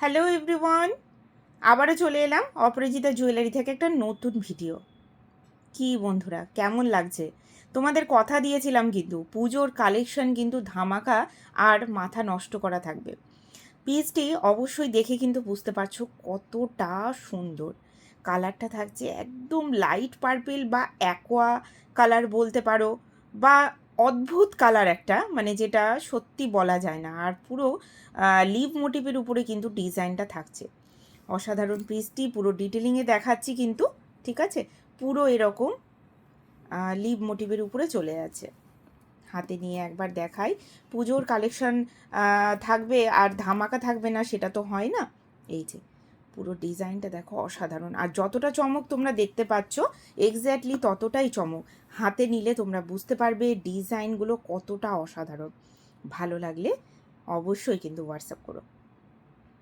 Hello everyone, আবারও চলে এলাম অপরাজিতা জুয়েলারি থেকে একটা নতুন ভিডিও। কি বন্ধুরা, কেমন লাগছে? তোমাদের কথা দিয়েছিলাম কিন্তু পুজোর কালেকশন কিন্তু ধামাকা আর মাথা নষ্ট করা থাকবে। পিসটি অবশ্যই দেখে কিন্তু বুঝতে পারছো কতটা সুন্দর। কালারটা থাকছে একদম লাইট পার্পেল বা অ্যাকোয়া কালার বলতে পারো, বা অদ্ভুত কালার একটা, মানে যেটা সত্যি বলা যায় না। আর পুরো লিভ মোটিভের উপরে কিন্তু ডিজাইনটা থাকছে। অসাধারণ পিসটি পুরো ডিটেলিংয়ে দেখাচ্ছি কিন্তু, ঠিক আছে? পুরো এরকম লিভ মোটিভের উপরে চলে যাচ্ছে। হাতে নিয়ে একবার দেখাই। পুজোর কালেকশন থাকবে আর ধামাকা থাকবে না, সেটা তো হয় না। এই যে পুরো ডিজাইনটা দেখো, অসাধারণ। আর যতটা চমক তোমরা দেখতে পাচ্ছ, এক্স্যাক্টলি ততটাই চমক। হাতে নিলে তোমরা বুঝতে পারবে ডিজাইনগুলো কতটা অসাধারণ। ভালো লাগলে অবশ্যই কিন্তু হোয়াটসঅ্যাপ করো।